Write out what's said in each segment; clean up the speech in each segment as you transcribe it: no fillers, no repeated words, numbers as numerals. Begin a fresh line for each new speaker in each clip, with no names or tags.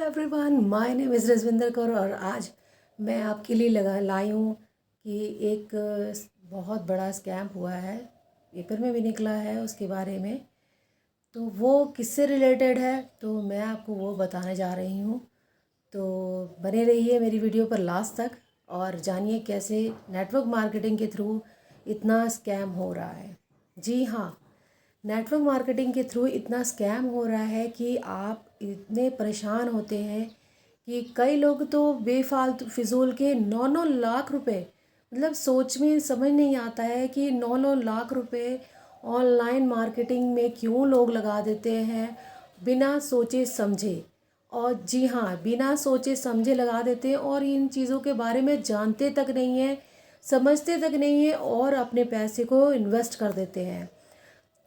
Everyone, my name is Rajvinder Kaur और आज मैं आपके लिए लाई हूँ कि एक बहुत बड़ा स्कैम हुआ है। पेपर में भी निकला है उसके बारे में। तो वो किससे रिलेटेड है तो मैं आपको वो बताने जा रही हूँ। तो बने रहिए मेरी वीडियो पर लास्ट तक और जानिए कैसे नेटवर्क मार्केटिंग के थ्रू इतना स्कैम हो रहा है। जी हाँ, नेटवर्क मार्केटिंग के थ्रू इतना स्कैम हो रहा है कि आप इतने परेशान होते हैं कि कई लोग तो बेफालतू फिजूल के 9-9 लाख रुपए, मतलब सोच में समझ नहीं आता है कि 9-9 लाख रुपए ऑनलाइन मार्केटिंग में क्यों लोग लगा देते हैं बिना सोचे समझे। और जी हाँ, बिना सोचे समझे लगा देते हैं और इन चीज़ों के बारे में जानते तक नहीं हैं, समझते तक नहीं हैं और अपने पैसे को इन्वेस्ट कर देते हैं।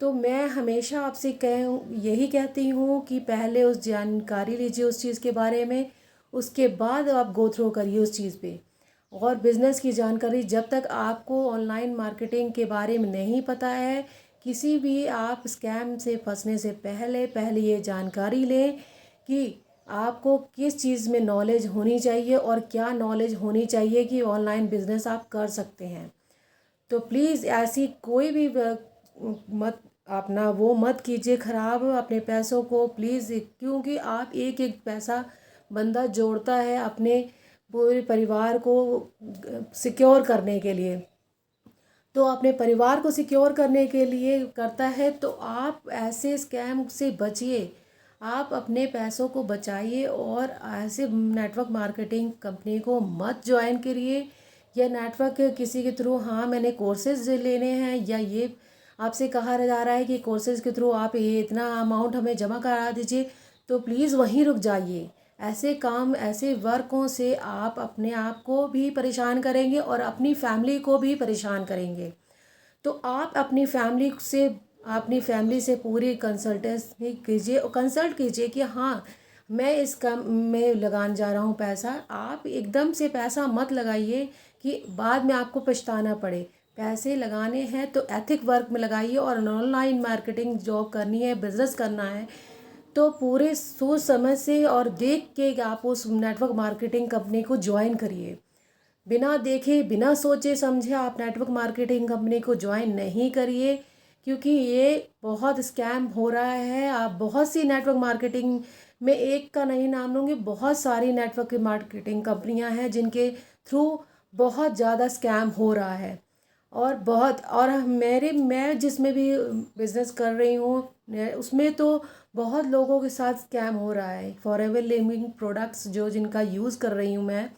तो मैं हमेशा आपसे यही कहती हूँ कि पहले उस जानकारी लीजिए उस चीज़ के बारे में, उसके बाद आप गो थ्रू करिए उस चीज़ पे। और बिज़नेस की जानकारी जब तक आपको ऑनलाइन मार्केटिंग के बारे में नहीं पता है, किसी भी आप स्कैम से फंसने से पहले पहले ये जानकारी लें कि आपको किस चीज़ में नॉलेज होनी चाहिए और क्या नॉलेज होनी चाहिए कि ऑनलाइन बिज़नेस आप कर सकते हैं। तो प्लीज़ ऐसी कोई भी मत अपना वो मत कीजिए ख़राब अपने पैसों को प्लीज़, क्योंकि आप एक एक पैसा बंदा जोड़ता है अपने पूरे परिवार को सिक्योर करने के लिए। तो अपने परिवार को सिक्योर करने के लिए करता है, तो आप ऐसे स्कैम से बचिए। आप अपने पैसों को बचाइए और ऐसे नेटवर्क मार्केटिंग कंपनी को मत ज्वाइन करिए या नेटवर्क किसी के थ्रू, हाँ मैंने कोर्सेज लेने हैं या ये आपसे कहा जा रहा है कि कोर्सेज के थ्रू आप ये इतना अमाउंट हमें जमा करा दीजिए, तो प्लीज़ वहीं रुक जाइए। ऐसे काम ऐसे वर्कों से आप अपने आप को भी परेशान करेंगे और अपनी फैमिली को भी परेशान करेंगे। तो आप अपनी फैमिली से पूरी कंसल्ट कीजिए कि हाँ मैं इस काम में लगाने जा रहा हूँ पैसा। आप एकदम से पैसा मत लगाइए कि बाद में आपको पछताना पड़े। पैसे लगाने हैं तो एथिक वर्क में लगाइए और ऑनलाइन मार्केटिंग जॉब करनी है, बिज़नेस करना है तो पूरे सोच समझ से और देख के आप उस नेटवर्क मार्केटिंग कंपनी को ज्वाइन करिए। बिना देखे बिना सोचे समझे आप नेटवर्क मार्केटिंग कंपनी को ज्वाइन नहीं करिए, क्योंकि ये बहुत स्कैम हो रहा है। आप बहुत सी नेटवर्क मार्केटिंग में एक का नहीं नाम लूँगी, बहुत सारी नेटवर्क मार्केटिंग कंपनियां हैं जिनके थ्रू बहुत ज़्यादा स्कैम हो रहा है। और बहुत और मैं जिसमें भी बिज़नेस कर रही हूँ उसमें तो बहुत लोगों के साथ स्कैम हो रहा है। फॉरएवर लिविंग प्रोडक्ट्स जो जिनका यूज़ कर रही हूँ मैं,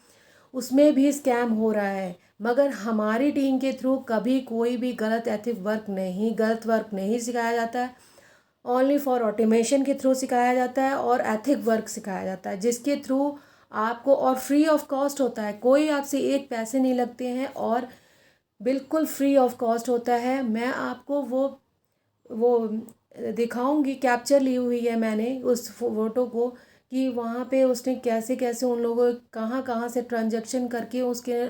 उसमें भी स्कैम हो रहा है। मगर हमारी टीम के थ्रू कभी कोई भी गलत वर्क नहीं सिखाया जाता है। ओनली फॉर ऑटोमेशन के थ्रू सिखाया जाता है और एथिक वर्क सिखाया जाता है, जिसके थ्रू आपको और फ्री ऑफ कॉस्ट होता है। कोई आपसे एक पैसे नहीं लगते हैं और बिल्कुल फ्री ऑफ कॉस्ट होता है। मैं आपको वो दिखाऊंगी, कैप्चर ली हुई है मैंने उस फोटो को कि वहाँ पे उसने कैसे कैसे उन लोगों कहाँ कहाँ से ट्रांजैक्शन करके उसके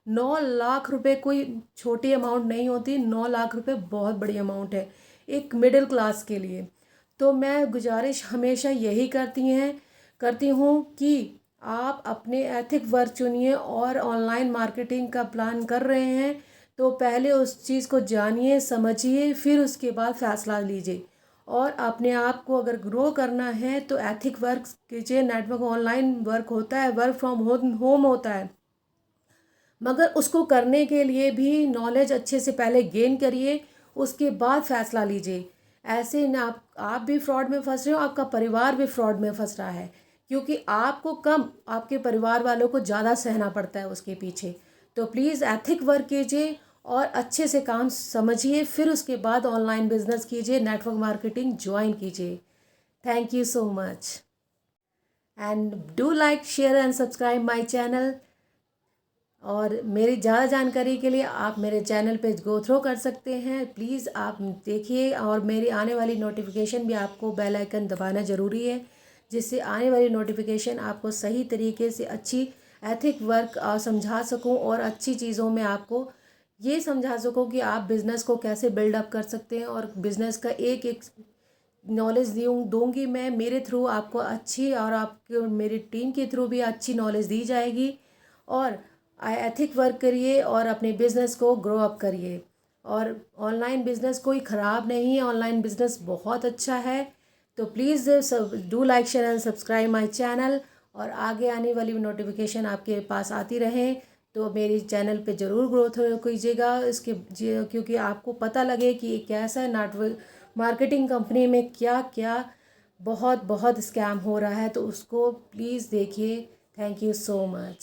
9 लाख रुपए कोई छोटी अमाउंट नहीं होती। 9 लाख रुपए बहुत बड़ी अमाउंट है एक मिडिल क्लास के लिए। तो मैं गुजारिश हमेशा यही करती हूँ कि आप अपने एथिक वर्क चुनिए और ऑनलाइन मार्केटिंग का प्लान कर रहे हैं तो पहले उस चीज़ को जानिए समझिए, फिर उसके बाद फ़ैसला लीजिए। और अपने आप को अगर ग्रो करना है तो एथिक वर्क कीजिए। नेटवर्क ऑनलाइन वर्क होता है, वर्क फ्रॉम होम होता है, मगर उसको करने के लिए भी नॉलेज अच्छे से पहले गेन करिए, उसके बाद फ़ैसला लीजिए। ऐसे ना आप भी फ्रॉड में फंस रहे हो, आपका परिवार भी फ्रॉड में फंस रहा है, क्योंकि आपको कम आपके परिवार वालों को ज़्यादा सहना पड़ता है उसके पीछे। तो प्लीज़ एथिक वर्क कीजिए और अच्छे से काम समझिए, फिर उसके बाद ऑनलाइन बिजनेस कीजिए, नेटवर्क मार्केटिंग ज्वाइन कीजिए। Thank you so much and do like share and subscribe my channel. और मेरी ज़्यादा जानकारी के लिए आप मेरे चैनल पे गो थ्रू कर सकते हैं। प्लीज़ आप देखिए और मेरी आने वाली नोटिफिकेशन भी आपको बेल आइकन दबाना ज़रूरी है, जिससे आने वाली नोटिफिकेशन आपको सही तरीके से अच्छी एथिक वर्क समझा सकूं और अच्छी चीज़ों में आपको ये समझा सकूं कि आप बिज़नेस को कैसे बिल्डअप कर सकते हैं और बिज़नेस का एक एक नॉलेज दूंगी मैं, मेरे थ्रू आपको अच्छी और आपके मेरी टीम के थ्रू भी अच्छी नॉलेज दी जाएगी। और एथिक वर्क करिए और अपने बिज़नेस को ग्रो अप करिए। और ऑनलाइन बिज़नेस कोई ख़राब नहीं है, ऑनलाइन बिज़नेस बहुत अच्छा है। तो please do like share and subscribe my channel, और आगे आने वाली नोटिफिकेशन आपके पास आती रहे। तो मेरी चैनल पे ज़रूर ग्रोथ कीजिएगा इसके, क्योंकि आपको पता लगे कि कैसा है नेटवर्क मार्केटिंग कंपनी में क्या क्या बहुत बहुत स्कैम हो रहा है। तो उसको प्लीज़ देखिए। Thank you so much.